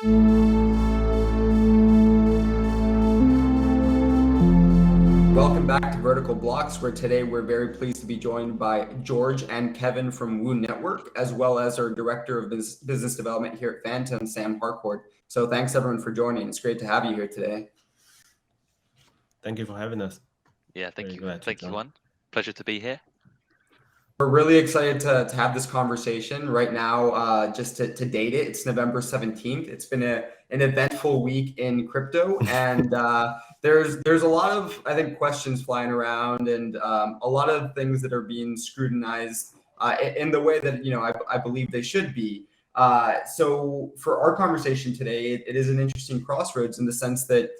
Welcome back to Vertical Blocks, where today we're very pleased to be joined by George and Kevin from Woo Network, as well as our Director of Business Development here at Fantom, Sam Harcourt. So thanks everyone for joining. It's great to have you here today. Thank you for having us. Yeah, thank you. Thank you, Juan. Pleasure to be here. We're really excited to have this conversation right now. Just to date it, it's November 17th. It's been an eventful week in crypto, and there's a lot of, I think, questions flying around, and a lot of things that are being scrutinized in the way that I believe they should be. So for our conversation today, it is an interesting crossroads in the sense that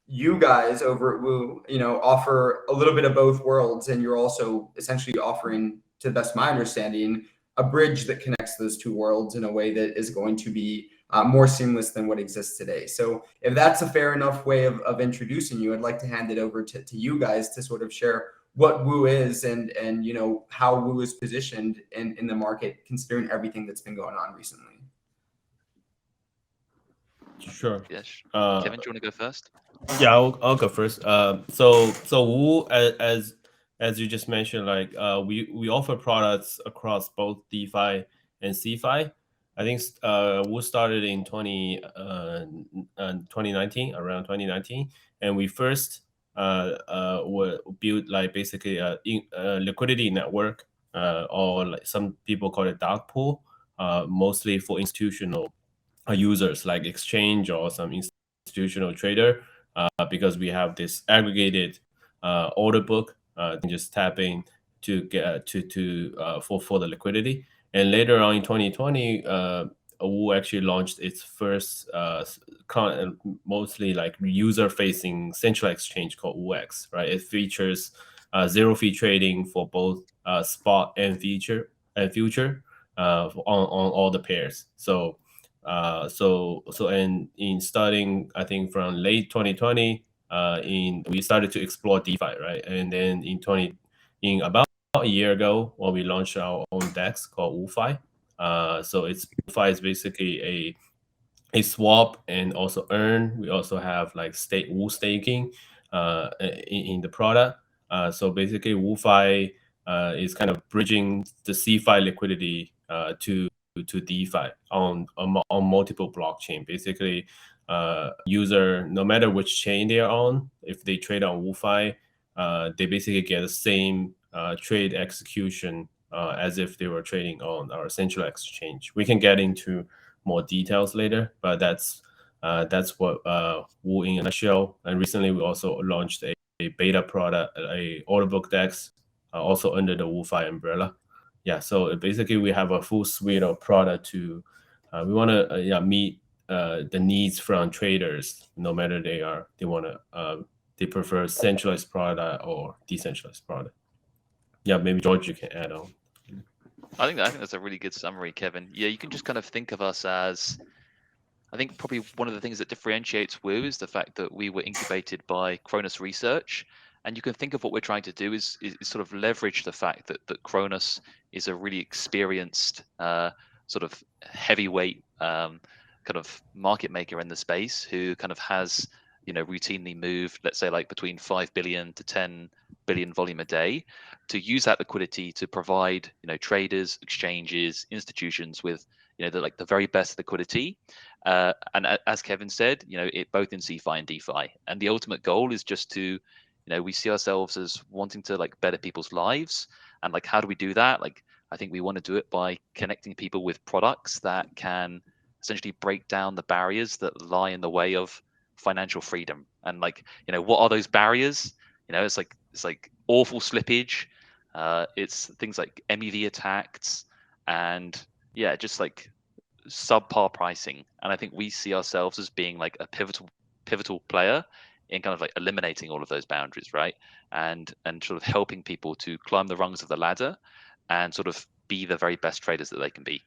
you guys over at Woo, offer a little bit of both worlds, and you're also essentially offering, to the best of my understanding, a bridge that connects those two worlds in a way that is going to be more seamless than what exists today. So if that's a fair enough way of introducing you, I'd like to hand it over to you guys to sort of share what Woo is and how Woo is positioned in the market, considering everything that's been going on recently. Sure. Yes. Kevin, do you want to go first? Yeah, I'll go first. So Woo, as you just mentioned, we offer products across both DeFi and CeFi. I think Woo started in 2019, around 2019, and we first were built basically a liquidity network, or some people call it dark pool, mostly for institutional users like exchange or some institutional trader, because we have this aggregated order book, just tapping to get for the liquidity. And later on in 2020, Woo actually launched its first mostly user-facing central exchange called WooX. Right, it features zero fee trading for both spot and future on all the pairs. So and in starting, I think from late 2020, we started to explore DeFi, right? And then in about a year ago, we launched our own DEX called WooFi. So WooFi is basically a swap and also earn. We also have Woo staking in the product. So basically, WooFi is kind of bridging the CeFi liquidity to DeFi on multiple blockchain. Basically, user, no matter which chain they are on, if they trade on WooFi, they basically get the same trade execution as if they were trading on our central exchange. We can get into more details later, but that's what Woo in a nutshell. And recently, we also launched a beta product, a order book DEX, also under the WooFi umbrella. Yeah, so basically we have a full suite of product to we want to meet the needs from traders, no matter they prefer centralized product or decentralized product. Yeah, maybe George, you can add on. I think that's a really good summary, Kevin. Yeah, you can just kind of think of us as, I think probably one of the things that differentiates Woo is the fact that we were incubated by Kronos Research. And you can think of what we're trying to do is sort of leverage the fact that Kronos is a really experienced sort of heavyweight kind of market maker in the space, who kind of has routinely moved, let's say, between 5 billion to 10 billion volume a day, to use that liquidity to provide traders, exchanges, institutions with the very best liquidity. And as Kevin said, it both in CeFi and DeFi. And the ultimate goal is just to we see ourselves as wanting to better people's lives. And how do we do that? I think we want to do it by connecting people with products that can essentially break down the barriers that lie in the way of financial freedom. And what are those barriers? It's like awful slippage. It's things like MEV attacks, and just subpar pricing. And I think we see ourselves as being a pivotal player in kind of eliminating all of those boundaries, right? And sort of helping people to climb the rungs of the ladder and sort of be the very best traders that they can be.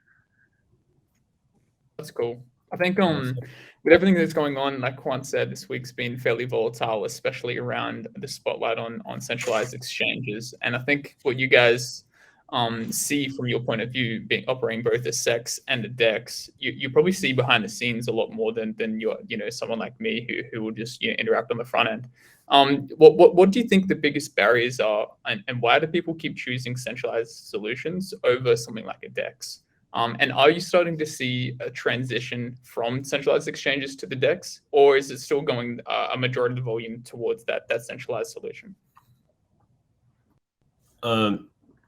That's cool. I think with everything that's going on, like Juan said, this week's been fairly volatile, especially around the spotlight on centralized exchanges. And I think what you guys see from your point of view, being operating both the SEX and the DEX, you probably see behind the scenes a lot more than your, someone like me who will just interact on the front end. What do you think the biggest barriers are, and why do people keep choosing centralized solutions over something like a DEX? And are you starting to see a transition from centralized exchanges to the DEX, or is it still going a majority of the volume towards that centralized solution?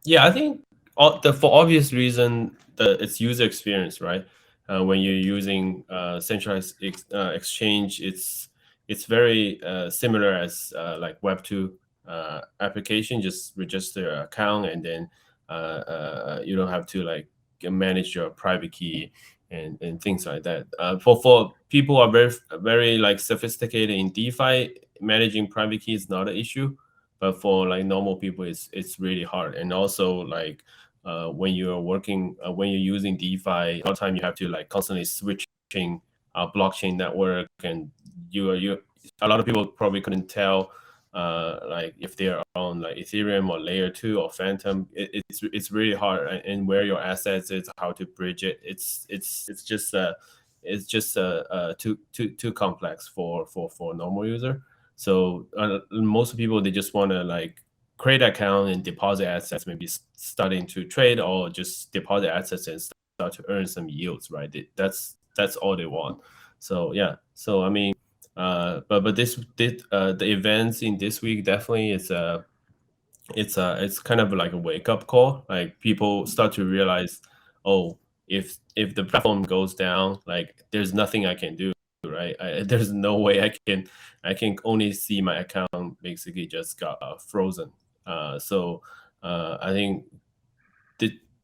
Yeah, I think for obvious reason, it's user experience, right? When you're using centralized exchange, it's very similar as like Web2 application. Just register your account, and then you don't have to like manage your private key and things like that. For people who are very like sophisticated in DeFi, managing private key is not an issue. But for like normal people, it's really hard. And also like when you're working, when you're using DeFi, a lot of time you have to like constantly switching blockchain network, and a lot of people probably couldn't tell like if they're on like Ethereum or Layer 2 or Fantom. It's really hard, and where your assets is, how to bridge it. It's just too complex for normal user. So most people, they just want to like create an account and deposit assets, maybe starting to trade, or just deposit assets and start to earn some yields, right? That's all they want. So yeah, so I mean, but the events in this week definitely it's kind of like a wake up call. Like people start to realize, oh, if the platform goes down, like there's nothing I can do, right? There's no way I can only see my account basically just got frozen. So I think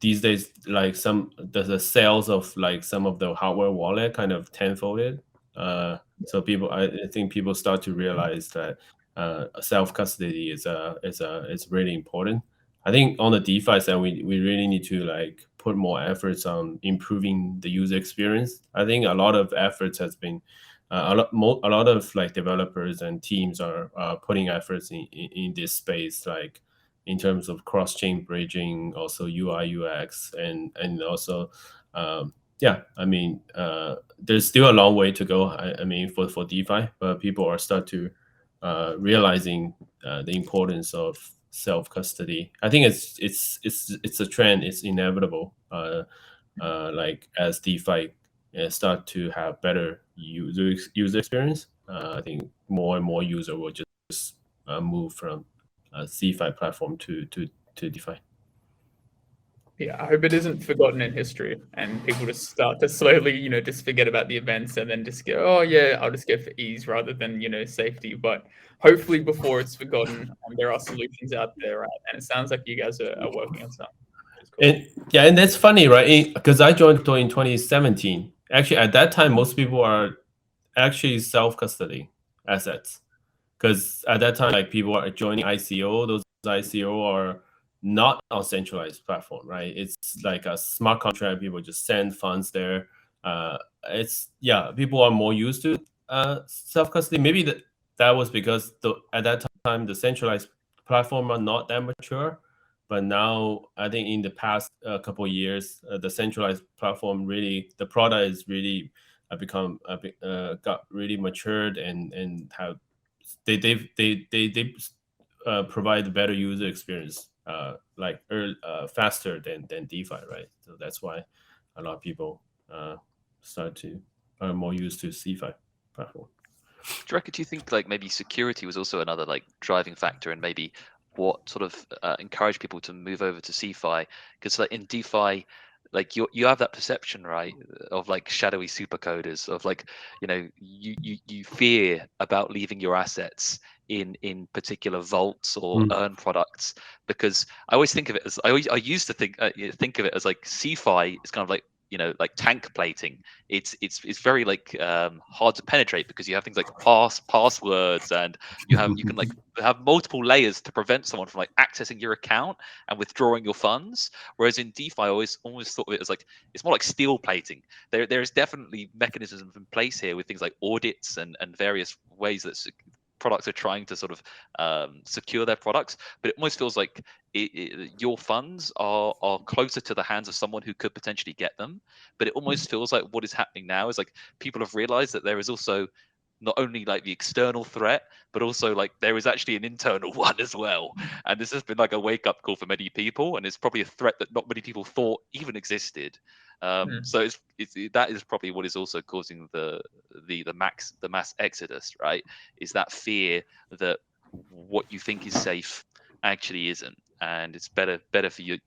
these days, like the sales of like some of the hardware wallet kind of tenfolded. So I think people start to realize that self custody is really important. I think on the DeFi side, we really need to like put more efforts on improving the user experience. I think a lot of efforts has been a lot of like developers and teams are putting efforts in this space, like in terms of cross-chain bridging, also UI UX, and also yeah, I mean there's still a long way to go. I mean for DeFi, but people are start to realizing the importance of self custody. I think it's a trend. It's inevitable. Like as DeFi start to have better user experience, I think more and more user will just move from CeFi platform to DeFi. Yeah, I hope it isn't forgotten in history, and people just start to slowly, just forget about the events, and then just go, oh yeah, I'll just go for ease rather than safety. But hopefully, before it's forgotten, there are solutions out there, right? And it sounds like you guys are working on some. Cool. And yeah, and that's funny, right? Because I joined in 2017. Actually, at that time, most people are actually self-custody assets, because at that time, like people are joining ICO. Those ICO are not on centralized platform, right? It's like a smart contract. People just send funds there. People are more used to self-custody. Maybe that was because at that time the centralized platform are not that mature. But now I think in the past couple of years, the centralized platform the product is really become got really matured and have they provide a better user experience, faster than DeFi, right? So that's why a lot of people are more used to CeFi platform. Do you think like maybe security was also another like driving factor, and maybe what sort of encouraged people to move over to CeFi? Because like in DeFi, like you have that perception, right, of like shadowy supercoders, of like you fear about leaving your assets in particular vaults or earn products, because I always think of it as I used to think of it as like CeFi is kind of like like tank plating. It's very like hard to penetrate, because you have things like passwords, and you can like have multiple layers to prevent someone from like accessing your account and withdrawing your funds. Whereas in DeFi, I always thought of it as like it's more like steel plating. There's definitely mechanisms in place here with things like audits and various ways that products are trying to sort of secure their products, but it almost feels like your funds are closer to the hands of someone who could potentially get them. But it almost feels like what is happening now is like people have realized that there is also not only like the external threat, but also like there is actually an internal one as well. And this has been like a wake up call for many people, and it's probably a threat that not many people thought even existed. So that is probably what is also causing the mass exodus, right? Is that fear that what you think is safe actually isn't, and it's better for you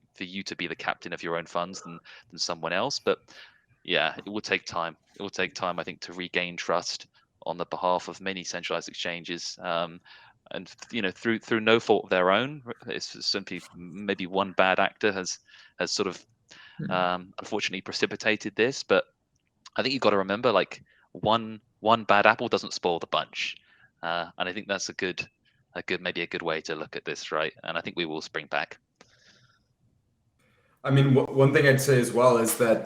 to be the captain of your own funds than someone else. But yeah, it will take time. It will take time, I think, to regain trust on the behalf of many centralized exchanges, and through no fault of their own. It's simply maybe one bad actor has sort of unfortunately precipitated this. But I think you've got to remember, like one bad apple doesn't spoil the bunch, and I think that's a good way to look at this, right? And I think we will spring back. I mean, one thing I'd say as well is that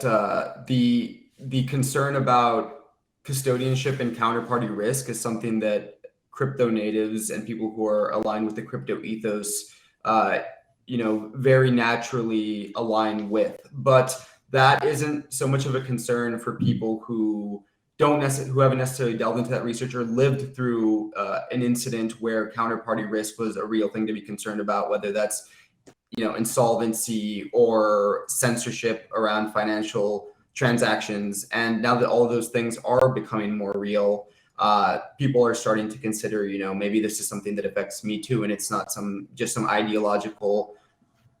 the concern about custodianship and counterparty risk is something that crypto natives and people who are aligned with the crypto ethos, very naturally align with. But that isn't so much of a concern for people who haven't necessarily delved into that research or lived through an incident where counterparty risk was a real thing to be concerned about, whether that's insolvency or censorship around financial transactions. And now that all of those things are becoming more real, people are starting to consider, maybe this is something that affects me too, and it's not some ideological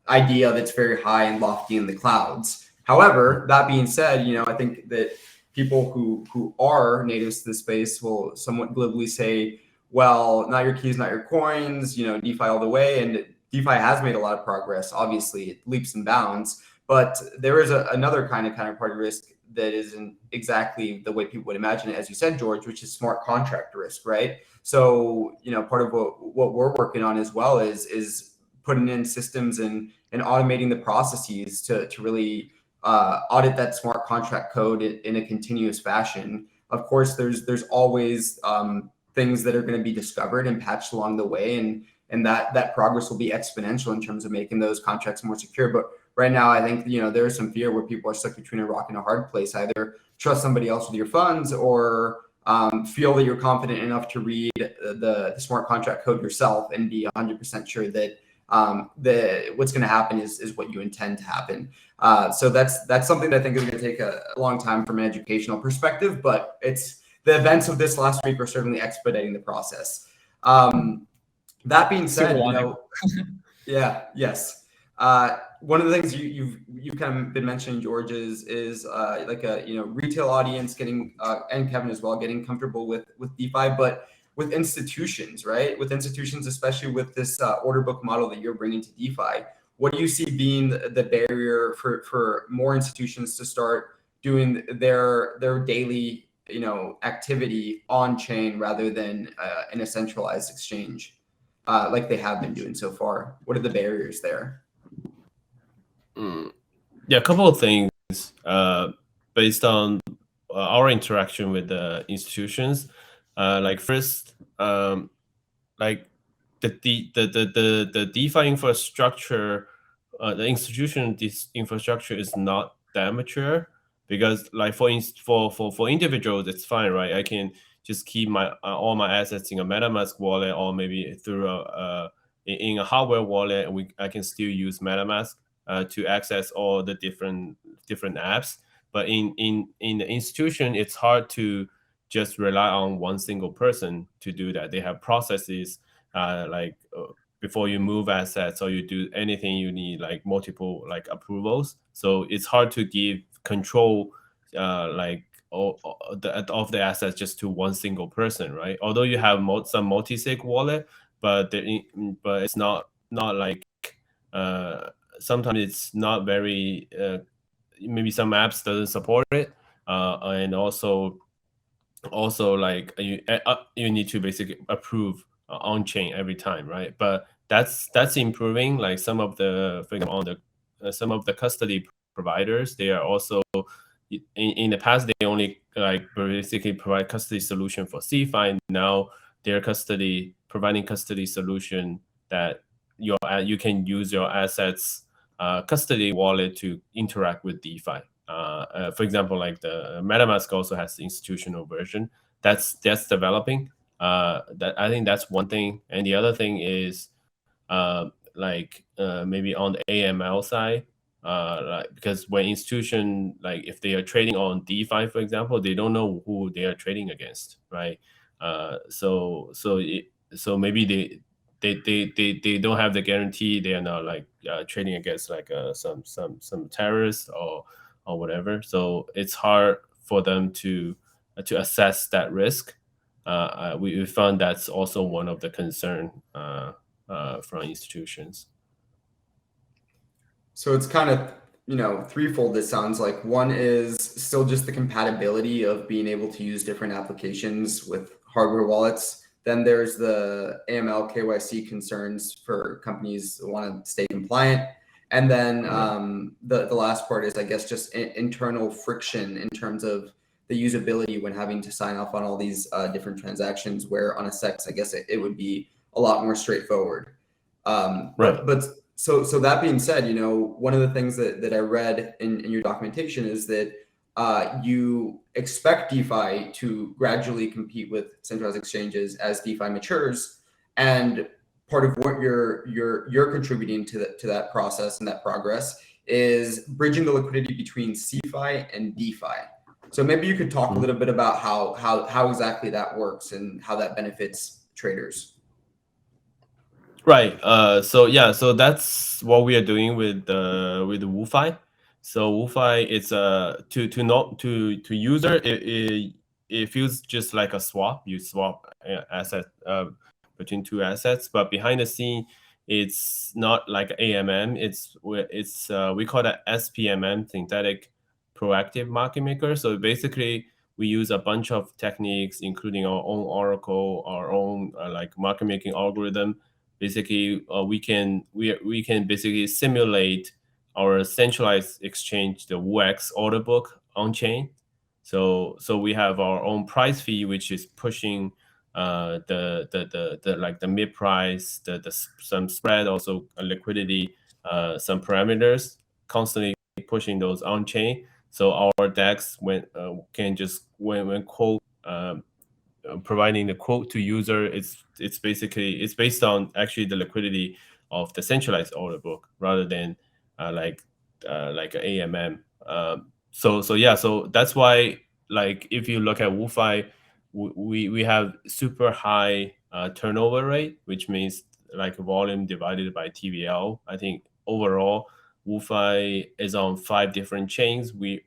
idea that's very high and lofty in the clouds. However, that being said, I think that people who are natives to the space will somewhat glibly say, well, not your keys, not your coins, DeFi all the way. And DeFi has made a lot of progress, obviously, it leaps and bounds, but there is another kind of counterparty risk that isn't exactly the way people would imagine it, as you said, George, which is smart contract risk, right? So, part of what we're working on as well is putting in systems and automating the processes to really audit that smart contract code in a continuous fashion. Of course, there's always things that are going to be discovered and patched along the way, and that progress will be exponential in terms of making those contracts more secure. But right now, I think there's some fear where people are stuck between a rock and a hard place. Either trust somebody else with your funds, or feel that you're confident enough to read the smart contract code yourself and be 100% sure that what's going to happen is what you intend to happen. So that's something that I think is going to take a long time from an educational perspective. But it's the events of this last week are certainly expediting the process. That being said, yes. One of the things you've kind of been mentioning, George, is like a retail audience getting and Kevin as well getting comfortable with DeFi, but with institutions, right? With institutions, especially with this order book model that you're bringing to DeFi, what do you see being the barrier for more institutions to start doing their daily activity on chain rather than in a centralized exchange? Like they have been doing so far? What are the barriers there? Yeah, a couple of things based on our interaction with the institutions. Like first, like the DeFi infrastructure, the institution infrastructure is not that mature, because like for individuals it's fine, right? I can just keep my all my assets in a MetaMask wallet, or maybe through in a hardware wallet. I can still use MetaMask to access all the different apps. But in the institution, it's hard to just rely on one single person to do that. They have processes before you move assets or you do anything, you need like multiple approvals. So it's hard to give control of the assets just to one single person, right? Although you have some multi-sig wallet, but it's not like sometimes it's not very maybe some apps doesn't support it, and also like you need to basically approve on chain every time, right? But that's improving. Like some of the, for example, on the some of the custody providers, they are also in the past they only like basically provide custody solution for CeFi. Now their custody, providing custody solution that you can use your assets custody wallet to interact with DeFi. For example, like the MetaMask also has the institutional version that's developing. That I think that's one thing, and the other thing is maybe on the AML side, because when institution, like if they are trading on DeFi, for example, they don't know who they are trading against, right? So maybe they don't have the guarantee they are not like trading against like some terrorists or whatever. So it's hard for them to assess that risk. We found that's also one of the concern from institutions. So it's kind of, threefold, it sounds like. One is still just the compatibility of being able to use different applications with hardware wallets. Then there's the AML KYC concerns for companies that want to stay compliant. And then the last part is, I guess, just internal friction in terms of the usability when having to sign off on all these different transactions, where on a SEX, I guess it would be a lot more straightforward. But so that being said, one of the things that I read in your documentation is that you expect DeFi to gradually compete with centralized exchanges as DeFi matures, and part of what you're contributing to that process and that progress is bridging the liquidity between CeFi and DeFi. So maybe you could talk a little bit about how exactly that works and how that benefits traders. Right. So that's what we are doing with the WooFi. So WooFi, it's to user, it feels just like a swap. You swap asset between two assets, but behind the scene, it's not like AMM. It's we call that SPMM, synthetic proactive market maker. So basically, we use a bunch of techniques, including our own oracle, our own like market making algorithm. Basically, we can basically simulate our centralized exchange, the WooX order book on chain. So we have our own price fee, which is pushing the like the mid price, some spread, also liquidity, some parameters, constantly pushing those on chain. So our DEX can just when quote providing the quote to user, it's based on actually the liquidity of the centralized order book rather than like AMM. So that's why, like, if you look at WooFi, we have super high turnover rate, which means like volume divided by TVL. I think overall WooFi is on 5 different chains. We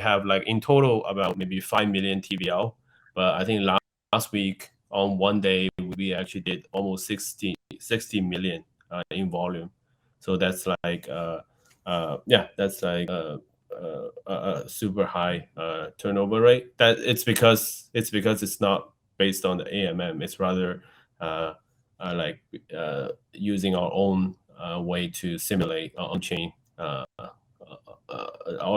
have like in total about maybe 5 million TVL. But I think last week on one day, we actually did almost 60 million in volume. So that's like, that's like a super high turnover rate. That it's because it's not based on the AMM. It's rather like using our own way to simulate on-chain our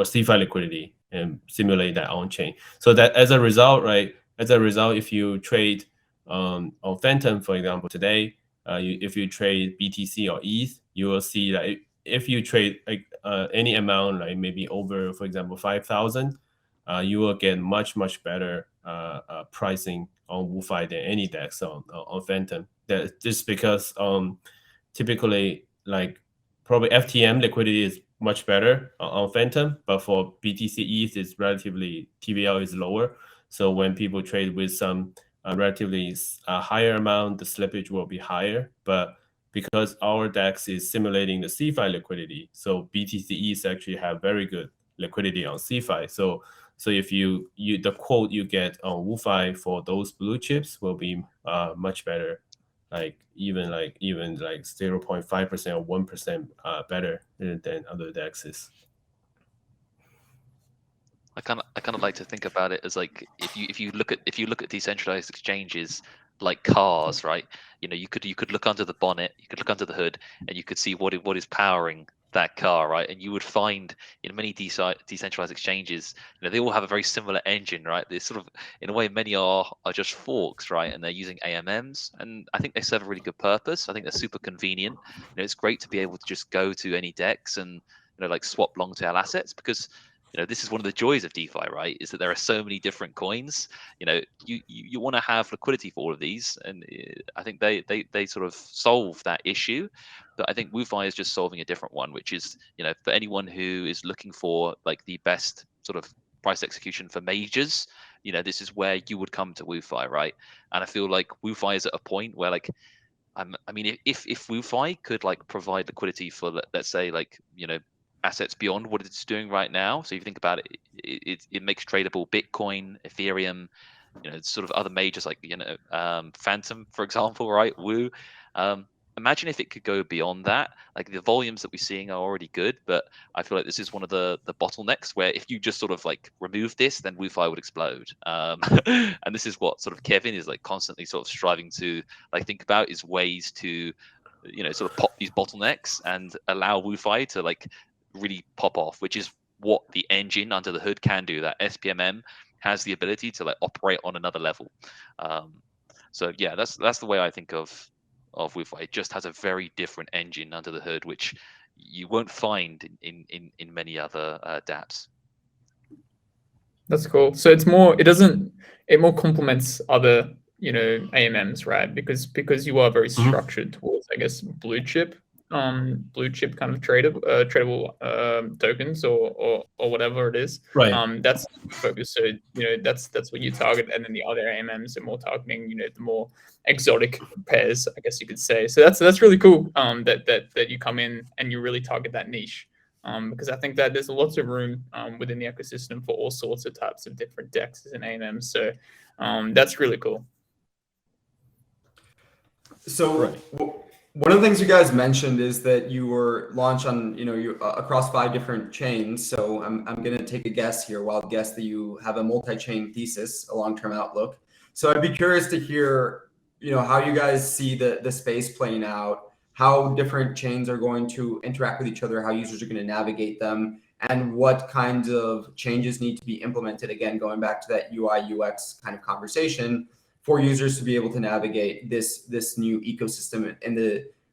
CeFi liquidity and simulate that on-chain. So that as a result, right? As a result, if you trade on Fantom, for example, today, if you trade BTC or ETH, you will see that if you trade like any amount, like maybe over, for example, 5,000, you will get much better pricing on WooFi than any DEX on Fantom. That just because typically, like, probably FTM liquidity is much better on Fantom, but for BTC ETH, is relatively TVL is lower. So when people trade with some relatively higher amount, the slippage will be higher. But because our DEX is simulating the CeFi liquidity, so BTC ETH actually have very good liquidity on CeFi. So if you the quote you get on WooFi for those blue chips will be much better, like even 0.5% or 1% better than other DEXs. I kind of like to think about it as like if you look at decentralized exchanges like cars, right? You could look under the bonnet, you could look under the hood, and you could see what is powering that car, right? And you would find in many decentralized exchanges, they all have a very similar engine, right? They're sort of, in a way, many are just forks, right? And they're using AMMs, and I think they serve a really good purpose. I think they're super convenient. It's great to be able to just go to any DEX and like swap long tail assets, because this is one of the joys of DeFi, right? Is that there are so many different coins. You want to have liquidity for all of these, and I think they sort of solve that issue. But I think WooFi is just solving a different one, which is for anyone who is looking for like the best sort of price execution for majors, this is where you would come to WooFi, right? And I feel like WooFi is at a point where like I mean, if WooFi could like provide liquidity for let's say like assets beyond what it's doing right now. So if you think about it, it makes tradable Bitcoin, Ethereum, sort of other majors like Fantom, for example, right? Woo. Imagine if it could go beyond that. Like the volumes that we're seeing are already good, but I feel like this is one of the bottlenecks where if you just sort of like remove this, then WooFi would explode. And this is what sort of Kevin is like constantly sort of striving to like think about, is ways to sort of pop these bottlenecks and allow WooFi to like really pop off, which is what the engine under the hood can do. That SPMM has the ability to like operate on another level. So yeah, that's the way I think of WooFi. It just has a very different engine under the hood, which you won't find in many other dApps. That's cool. So it more complements other AMMs, right? Because you are very structured towards, I guess, blue chip kind of tradable tokens or whatever it is. Right. That's focus. So that's what you target, and then the other AMMs are more targeting the more exotic pairs, I guess you could say. So that's really cool. That you come in and you really target that niche. Because I think that there's lots of room within the ecosystem for all sorts of types of different DEXs and AMMs. So that's really cool. So one of the things you guys mentioned is that you were launched on, you across 5 different chains. So I'm going to take a guess here, wild guess, that you have a multi-chain thesis, a long-term outlook. So I'd be curious to hear, how you guys see the space playing out, how different chains are going to interact with each other, how users are going to navigate them, and what kinds of changes need to be implemented. Again, going back to that UI UX kind of conversation, for users to be able to navigate this new ecosystem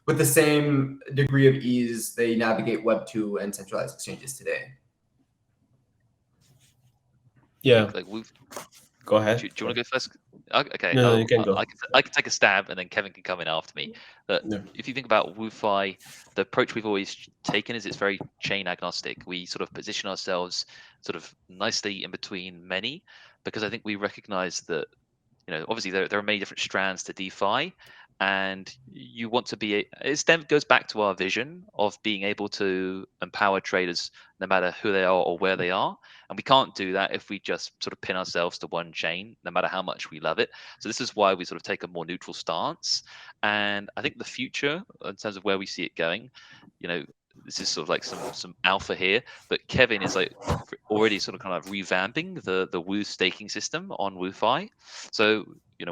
with the same degree of ease they navigate Web 2 and centralized exchanges today. Yeah. Like go ahead. Do you want to go first? Okay. No, you can go. I can take a stab, and then Kevin can come in after me. But if you think about WooFi, the approach we've always taken is it's very chain agnostic. We sort of position ourselves sort of nicely in between many, because I think we recognize that obviously there are many different strands to DeFi, and you want to be. It goes back to our vision of being able to empower traders no matter who they are or where they are, and we can't do that if we just sort of pin ourselves to one chain, no matter how much we love it. So this is why we sort of take a more neutral stance, and I think the future, in terms of where we see it going, this is sort of like some alpha here, but Kevin is like already sort of kind of revamping the Woo staking system on WooFi. So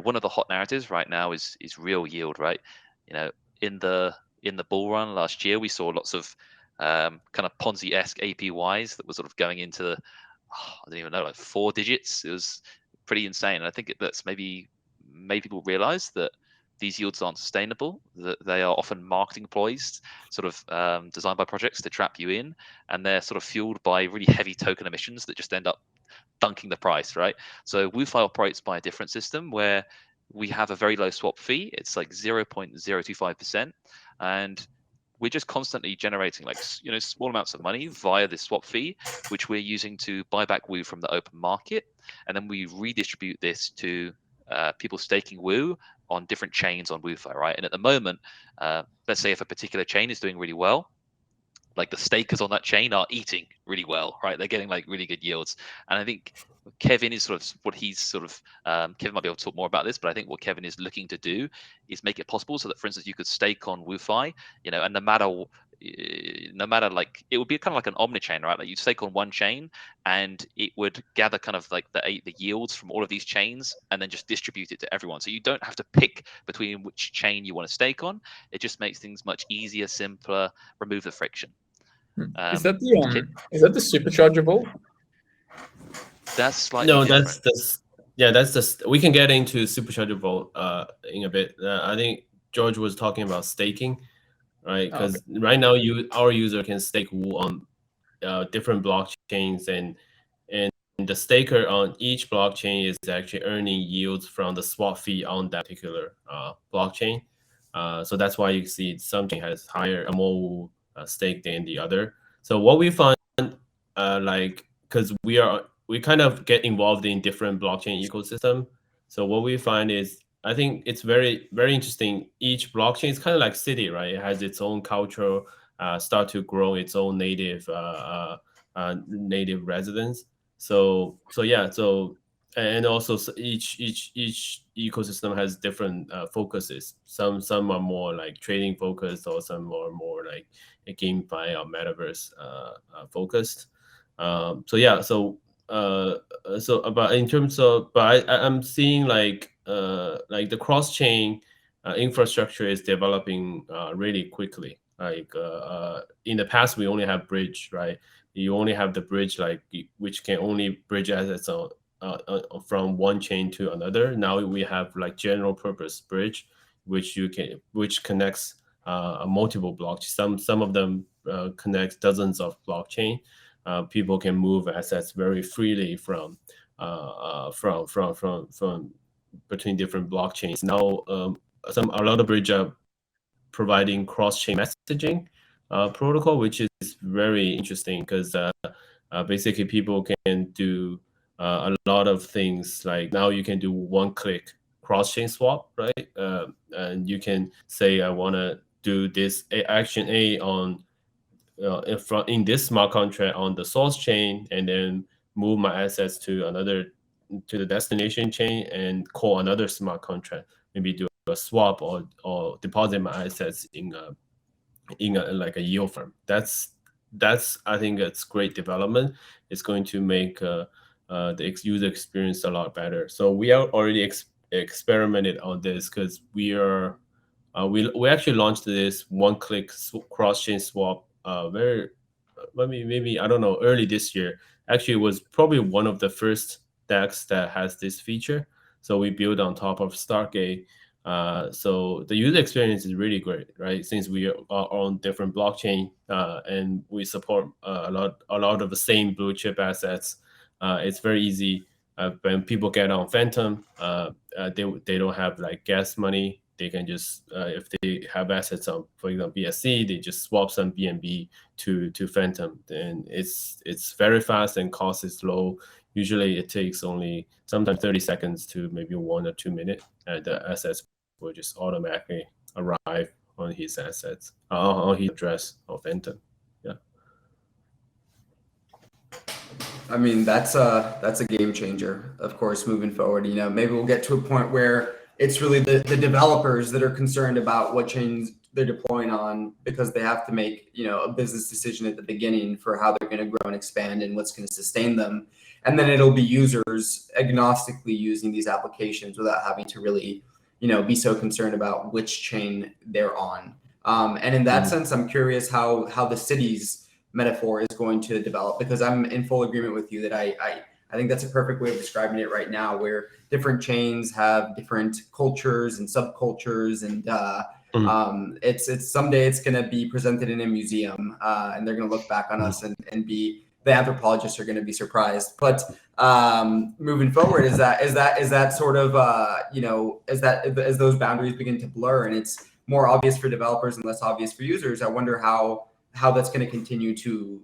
one of the hot narratives right now is real yield, right? In the bull run last year, we saw lots of kind of Ponzi-esque APYs that were sort of going into I don't even know, like 4 digits. It was pretty insane, and I think that's maybe made people realize that these yields aren't sustainable, that they are often marketing ploys sort of designed by projects to trap you in, and they're sort of fueled by really heavy token emissions that just end up dunking the price, right? So WooFi operates by a different system where we have a very low swap fee. It's like 0.025%, and we're just constantly generating like small amounts of money via this swap fee, which we're using to buy back Woo from the open market, and then we redistribute this to people staking Woo on different chains on WooFi, right? And at the moment, let's say if a particular chain is doing really well, like the stakers on that chain are eating really well, right? They're getting like really good yields. And I think Kevin is sort of what he's sort of, Kevin might be able to talk more about this, but I think what Kevin is looking to do is make it possible so that, for instance, you could stake on WooFi, and no matter like, it would be kind of like an omni-chain, right? Like you stake on one chain and it would gather kind of like the yields from all of these chains and then just distribute it to everyone. So you don't have to pick between which chain you want to stake on. It just makes things much easier, simpler, remove the friction. Is that the Supercharger Vault? That's slightly No, different. that's just we can get into Supercharger Vault in a bit. I think George was talking about staking, right? Because right now our user can stake Wu on different blockchains, and the staker on each blockchain is actually earning yields from the swap fee on that particular blockchain. So that's why you see something has higher, more stake than the other. So what we find, like, because we kind of get involved in different blockchain ecosystem. So what we find is, I think it's very, very interesting. Each blockchain is kind of like city, right? It has its own culture, start to grow its own native native residents. So yeah, so and also each ecosystem has different focuses. Some are more like trading focused, or some are more like a GameFi or metaverse focused. So yeah, but in terms of, but I'm seeing like the cross chain infrastructure is developing really quickly. Like in the past, we only have bridge, right? You only have the bridge, like which can only bridge assets on from one chain to another. Now we have like general purpose bridge, which connects multiple blockchains. Some of them connect dozens of blockchain. People can move assets very freely from between different blockchains. Now, a lot of bridge are providing cross-chain messaging protocol, which is very interesting because basically people can do a lot of things. Like now you can do one-click cross-chain swap, right? And you can say, I want to do this action A on in this smart contract on the source chain, and then move my assets to the destination chain and call another smart contract. Maybe do a swap or deposit my assets in a like a yield firm. That's I think it's great development. It's going to make the user experience a lot better. So we are already experimented on this because we actually launched this one-click cross-chain swap maybe I don't know, early this year. Actually, it was probably one of the first DEX that has this feature. So we built on top of Stargate. So the user experience is really great, right? Since we are on different blockchain and we support a lot of the same blue chip assets, it's very easy. When people get on Fantom, they don't have like gas money. They can just if they have assets on, for example, BSC, they just swap some BNB to Fantom, and it's very fast and cost is low. Usually it takes only sometimes 30 seconds to maybe 1 or 2 minutes, and the assets will just automatically arrive on his assets, on his address of Fantom. Yeah. I mean, that's a game changer, of course, moving forward. You know, maybe we'll get to a point where it's really the developers that are concerned about what chains they're deploying on, because they have to make, you know, a business decision at the beginning for how they're going to grow and expand and what's going to sustain them. And then it'll be users agnostically using these applications without having to really, you know, be so concerned about which chain they're on. And in that sense, I'm curious how the cities metaphor is going to develop, because I'm in full agreement with you that I think that's a perfect way of describing it right now, where different chains have different cultures and subcultures, and it's someday it's going to be presented in a museum, and they're going to look back on us and be, the anthropologists are going to be surprised. But moving forward, is that sort of you know, as those boundaries begin to blur and it's more obvious for developers and less obvious for users, I wonder how that's going to continue to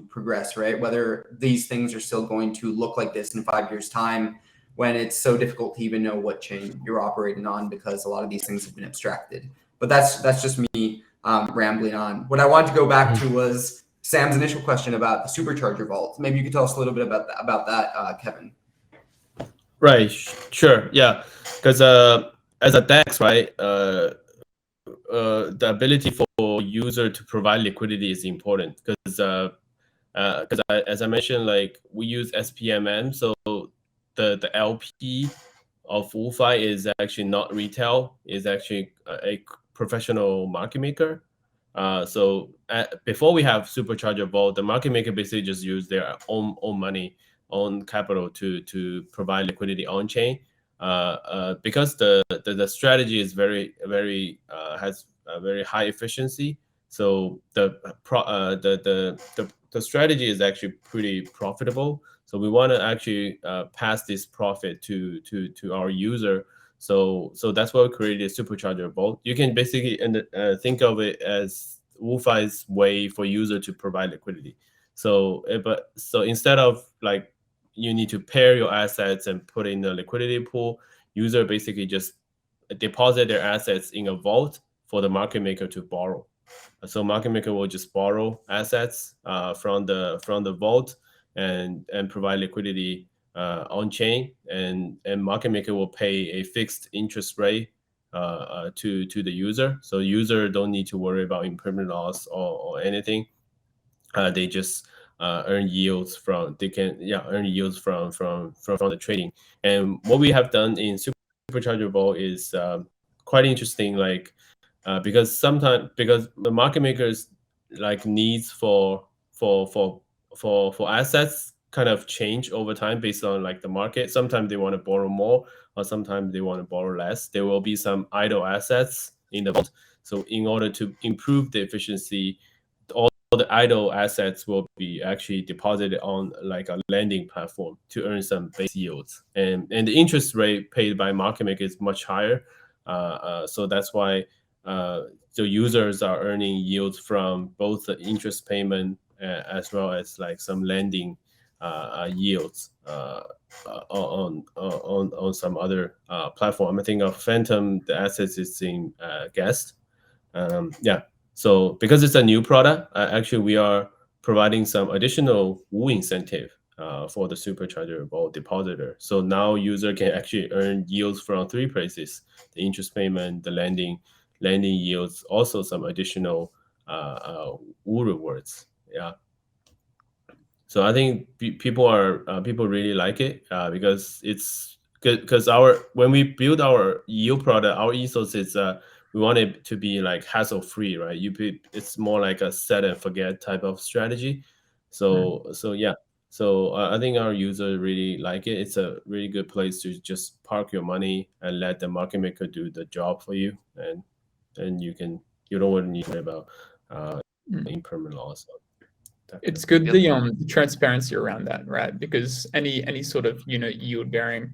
progress, right? Whether these things are still going to look like this in 5 years' time, when it's so difficult to even know what chain you're operating on, because a lot of these things have been abstracted. But that's just me rambling on. What I wanted to go back to was Sam's initial question about the Supercharger Vault. Maybe you could tell us a little bit about that, Kevin. Right. Sure. Yeah. Because as a DEX, right, the ability for user to provide liquidity is important, because as I mentioned, like we use SPMM, so the LP of WuFi is actually not retail, is actually a professional market maker. Before we have Supercharger Vault, the market maker basically just use their own money, own capital to provide liquidity on chain. Because the strategy is has a very high efficiency. So the strategy is actually pretty profitable. So we want to actually pass this profit to our user. So that's why we created Supercharger Vault. You can basically think of it as WooFi's way for user to provide liquidity. So instead of like you need to pair your assets and put in the liquidity pool, user basically just deposit their assets in a vault for the market maker to borrow. So market maker will just borrow assets from the vault and provide liquidity on chain, and market maker will pay a fixed interest rate to the user. So user don't need to worry about impermanent loss or anything. They just earn yields from the trading. And what we have done in Supercharger Vault is quite interesting. Like because the market makers like needs for assets kind of change over time based on like the market. Sometimes they want to borrow more, or sometimes they want to borrow less. There will be some idle assets in the vault. So in order to improve the efficiency, all the idle assets will be actually deposited on like a lending platform to earn some base yields. And the interest rate paid by market maker is much higher. So that's why so users are earning yields from both the interest payment as well as like some lending yields on some other platform. I think of Fantom, the assets is in Guest. Yeah. So because it's a new product, actually we are providing some additional Woo incentive for the Supercharger Vault depositor. So now user can actually earn yields from three places: the interest payment, the lending yields, also some additional Woo rewards. Yeah. So I think people really like it because it's good. Because when we build our yield product, our ethos is we want it to be like hassle free, right? It's more like a set and forget type of strategy. So yeah. So I think our users really like it. It's a really good place to just park your money and let the market maker do the job for you, and you don't want to need to worry about impermanent loss. It's good the transparency around that, right? Because any sort of yield bearing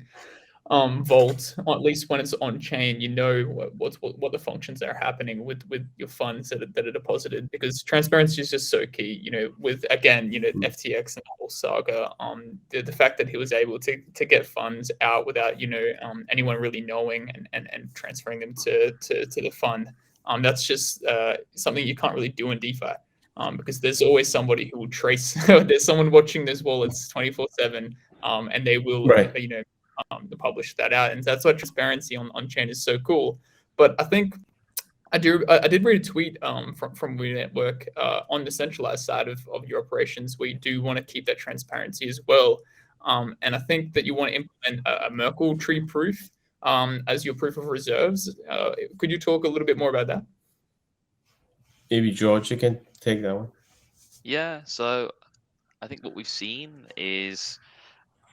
vault, or at least when it's on chain, what the functions that are happening with your funds that are deposited, because transparency is just so key. With again FTX and the whole saga, the fact that he was able to get funds out without anyone really knowing and transferring them to the fund, that's just something you can't really do in DeFi. Because there's always somebody who will trace. There's someone watching those wallets 24/7, and they will, publish that out, and that's why transparency on chain is so cool. But I think I did read a tweet from We Network on the centralized side of your operations, where you do want to keep that transparency as well. And I think that you want to implement a Merkle tree proof as your proof of reserves. Could you talk a little bit more about that? Maybe George, you can take that one. Yeah, so I think what we've seen is,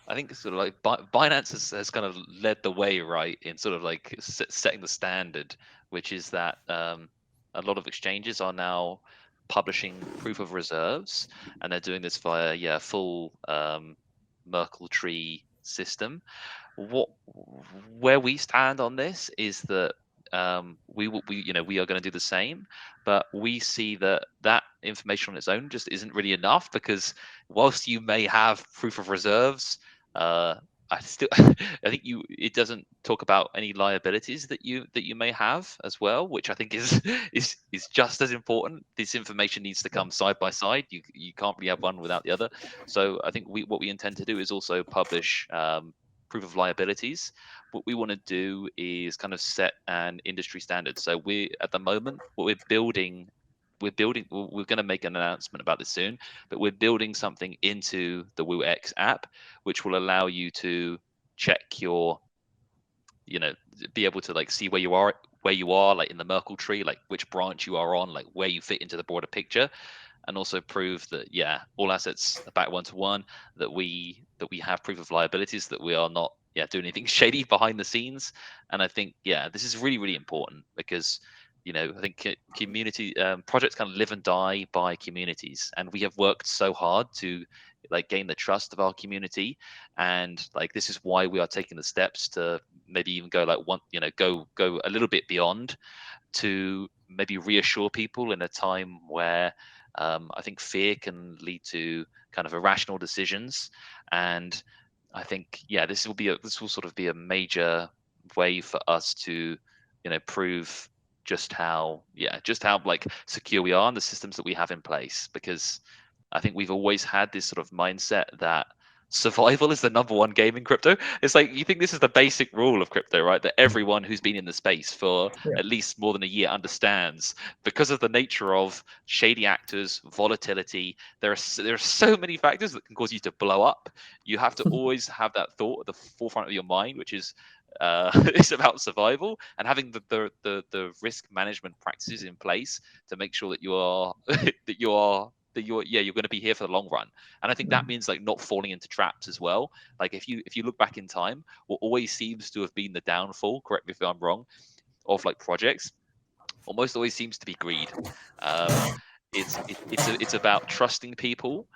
I think sort of like Binance has kind of led the way, right, in sort of like setting the standard, which is that a lot of exchanges are now publishing proof of reserves, and they're doing this via full Merkle tree system. Where we stand on this is that we are going to do the same, but we see that information on its own just isn't really enough, because whilst you may have proof of reserves, I think it doesn't talk about any liabilities that you may have as well, which I think is just as important. This information needs to come side by side. You can't really have one without the other. So I think what we intend to do is also publish proof of liabilities. What we want to do is kind of set an industry standard. So at the moment, what we're building, we're going to make an announcement about this soon, but we're building something into the WooX app, which will allow you to check your, be able to like see where you are where you are, like in the Merkle tree, like which branch you are on, like where you fit into the broader picture, and also prove that all assets are back 1-to-1, that we have proof of liabilities, that we are not doing anything shady behind the scenes. And I think this is really, really important, because I think community projects kind of live and die by communities, and we have worked so hard to like gain the trust of our community, and like this is why we are taking the steps to maybe even go like go a little bit beyond, to maybe reassure people in a time where I think fear can lead to kind of irrational decisions. And I think this will sort of be a major way for us to prove just how like secure we are in the systems that we have in place, because I think we've always had this sort of mindset that survival is the #1 game in crypto. It's like, you think this is the basic rule of crypto, right? That everyone who's been in the space for at least more than a year understands, because of the nature of shady actors, volatility. There are so many factors that can cause you to blow up. You have to always have that thought at the forefront of your mind, which is it's about survival, and having the risk management practices in place to make sure that you're going to be here for the long run. And I think that means like not falling into traps as well. Like if you look back in time, what always seems to have been the downfall, correct me if I'm wrong, of like projects, almost always seems to be greed. It's about trusting people,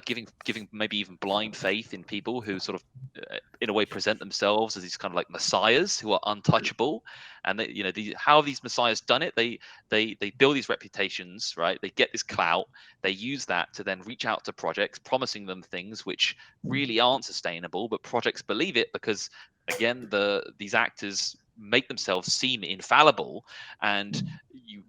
giving maybe even blind faith in people who sort of in a way present themselves as these kind of like messiahs who are untouchable. And they, how have these messiahs done it? They build these reputations, right? They get this clout. They use that to then reach out to projects, promising them things which really aren't sustainable, but projects believe it because, again, these actors make themselves seem infallible. And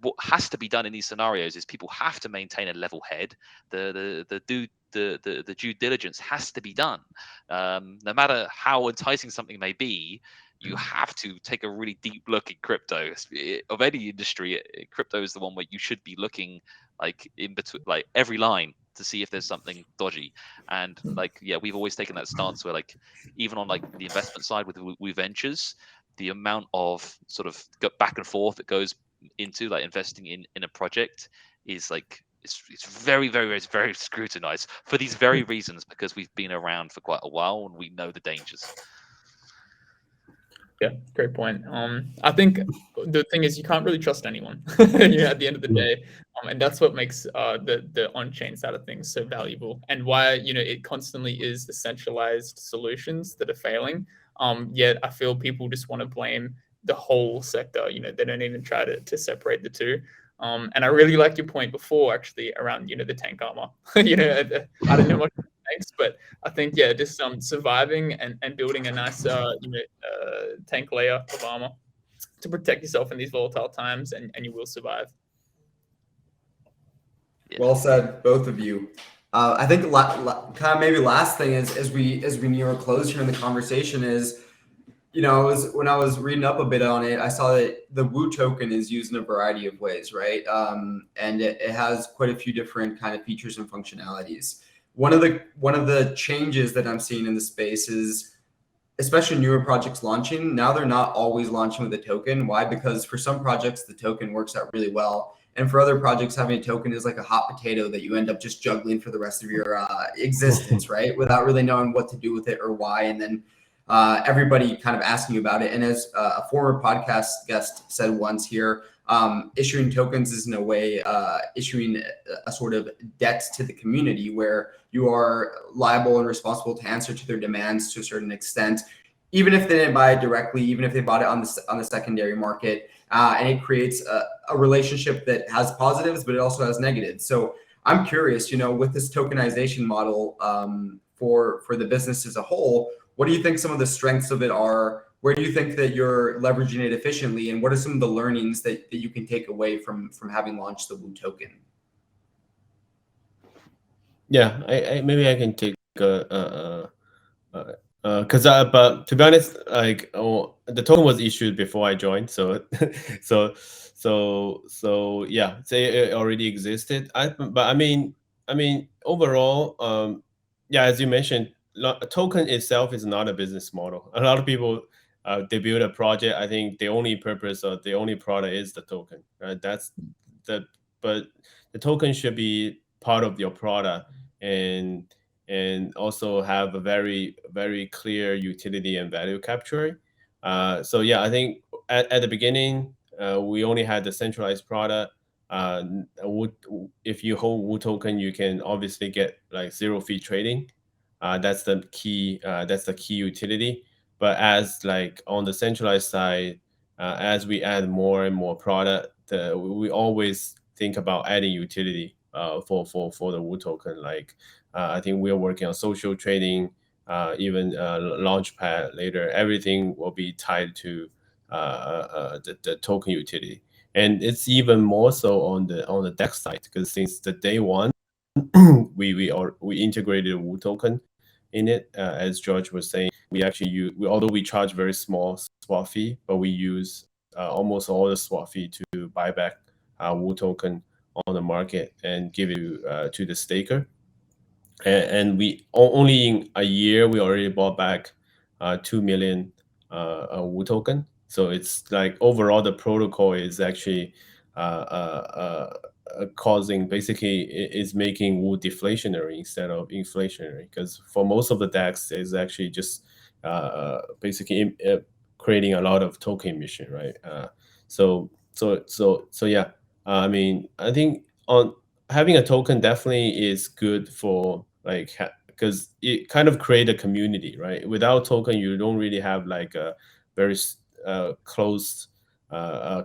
what has to be done in these scenarios is people have to maintain a level head. The due diligence has to be done. No matter how enticing something may be, you have to take a really deep look at crypto. Of any industry, crypto is the one where you should be looking like in between, like every line, to see if there's something dodgy. And like we've always taken that stance where, like, even on like the investment side with ventures, the amount of sort of back and forth that goes into like investing in a project is like it's very, very, very, very scrutinized for these very reasons, because we've been around for quite a while and we know the dangers. Yeah, great point. I think the thing is, you can't really trust anyone at the end of the day, and that's what makes the on-chain side of things so valuable, and why it constantly is the centralized solutions that are failing. Yet I feel people just want to blame the whole sector. They don't even try to separate the two. And I really liked your point before, actually, around the tank armor. I don't know much about tanks, but I think just surviving and building a nice tank layer of armor to protect yourself in these volatile times, and you will survive. Well said, both of you. I think kind of maybe last thing is, as we near a close here in the conversation, is when I was reading up a bit on it, I saw that the Woo token is used in a variety of ways, right? And it has quite a few different kind of features and functionalities. One of the changes that I'm seeing in the space is, especially newer projects launching, now they're not always launching with a token. Why? Because for some projects, the token works out really well. And for other projects, having a token is like a hot potato that you end up just juggling for the rest of your existence, right? Without really knowing what to do with it or why. And then everybody kind of asking you about it. And as a former podcast guest said once here, issuing tokens is in a way issuing a sort of debt to the community, where you are liable and responsible to answer to their demands to a certain extent, even if they didn't buy it directly, even if they bought it on the secondary market. And it creates a relationship that has positives, but it also has negatives. So I'm curious, with this tokenization model for the business as a whole, what do you think some of the strengths of it are? Where do you think that you're leveraging it efficiently? And what are some of the learnings that you can take away from having launched the Woo token? Yeah, maybe I can take because but to be honest, like the token was issued before I joined, so so it already existed. But I mean overall, as you mentioned, a token itself is not a business model. A lot of people they build a project. I think the only purpose or the only product is the token. Right? But the token should be part of your product, and also have a very clear utility and value capture. So yeah, I think at the beginning we only had the centralized product. If you hold Wu token, you can obviously get like zero fee trading. That's the key. That's the key utility. But as like on the centralized side, as we add more and more product, we always think about adding utility for the Wu token. Like I think we're working on social trading, even Launchpad later. Everything will be tied to the token utility, and it's even more so on the DEX side, because since the day one, we integrated a Wu token in it. As George was saying, we actually although we charge very small swap fee, but we use almost all the swap fee to buy back Wu token on the market and give it to the staker. And we only in a year we already bought back 2 million Wu token. So it's like overall the protocol is actually causing, basically is making Wu deflationary instead of inflationary, because for most of the DEX is actually just basically creating a lot of token emission, right? So yeah, I mean, I think on having a token definitely is good for like because it kind of create a community, right? Without token, you don't really have like a very closed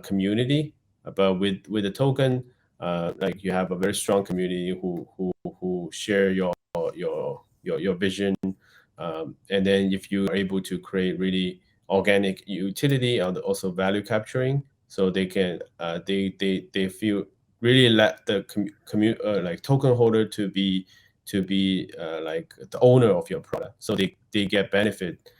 community. But with a token, like you have a very strong community who share your vision, and then if you are able to create really organic utility and also value capturing, so they can they feel really let the like token holder to be like the owner of your product, so they get benefits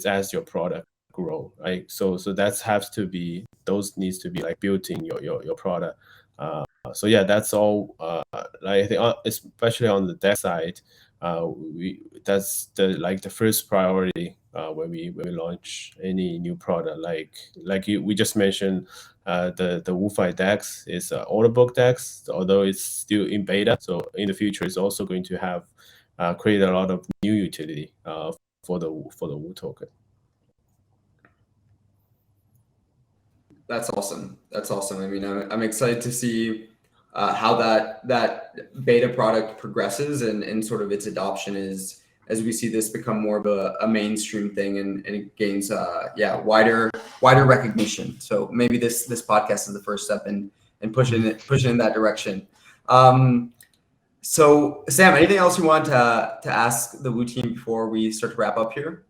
as your product grow, right? So that has to be, those needs to be like built in your product. So yeah, that's all. Like I think especially on the debt side, that's the first priority when we launch any new product. We just mentioned, the WuFi DEX is an order book DEX, although it's still in beta. So in the future, it's also going to have create a lot of new utility for the Wu token. That's awesome. That's awesome. I mean, I'm excited to see how that beta product progresses and sort of its adoption is as we see this become more of a mainstream thing and it gains wider recognition. So maybe this podcast is the first step in pushing in that direction. So Sam, anything else you want to ask the Wu team before we start to wrap up here?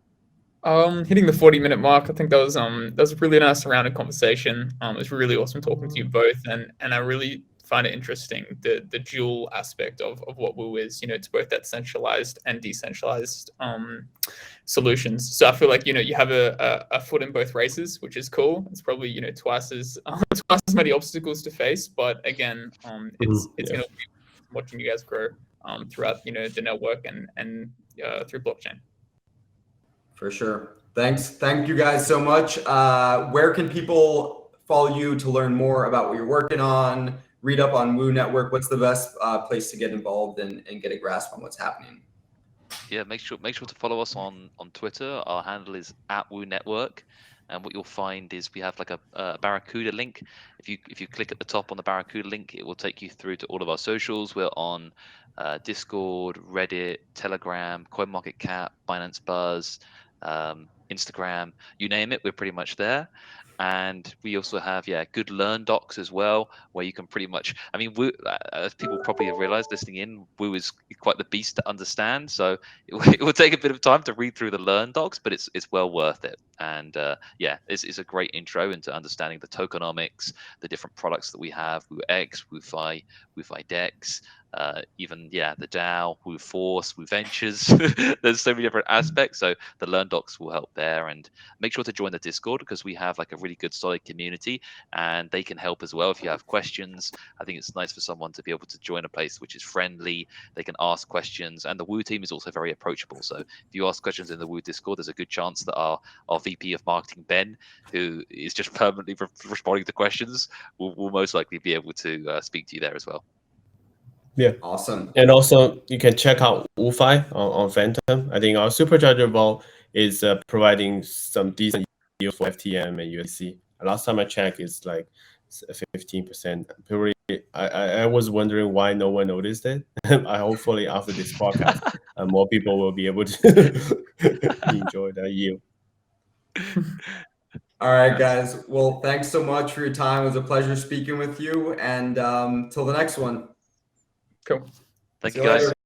Hitting the 40-minute mark, I think that was a really nice rounded conversation. It was really awesome talking to you both, and I really find it interesting the dual aspect of what Wu is. It's both that centralized and decentralized solutions. So I feel like you have a foot in both races, which is cool. It's probably twice as many obstacles to face, but again, it's gonna be watching you guys grow throughout the network and through blockchain. For sure. Thank you guys so much. Where can people follow you to learn more about what you're working on, read up on Wu Network? What's the best place to get involved and get a grasp on what's happening? Yeah, make sure to follow us on Twitter. Our handle is @WuNetwork, and what you'll find is we have like a Barracuda link. If you click at the top on the Barracuda link, it will take you through to all of our socials. We're on Discord, Reddit, Telegram, CoinMarketCap, Binance Buzz, Instagram, you name it, we're pretty much there. And we also have good learn docs as well, where you can pretty much, I mean, Wu, as people probably have realized listening in, Wu is quite the beast to understand, so it will take a bit of time to read through the learn docs, but it's well worth it. And it's a great intro into understanding the tokenomics, the different products that we have, WuX, WuFi DEX, even the DAO, Woo Force, Woo Ventures. There's so many different aspects. So the Learn Docs will help there, and make sure to join the Discord because we have like a really good solid community, and they can help as well if you have questions. I think it's nice for someone to be able to join a place which is friendly. They can ask questions, and the Woo team is also very approachable. So if you ask questions in the Woo Discord, there's a good chance that our VP of Marketing, Ben, who is just permanently responding to questions, will most likely be able to speak to you there as well. Yeah. Awesome. And also, you can check out WooFi on Fantom. I think our Supercharger Vault is providing some decent yield for FTM and USC. Last time I checked, it's like 15%. Probably, I was wondering why no one noticed it. Hopefully, after this podcast, more people will be able to enjoy that yield. All right, guys. Well, thanks so much for your time. It was a pleasure speaking with you. And till the next one. Cool. Thank See you, guys. later.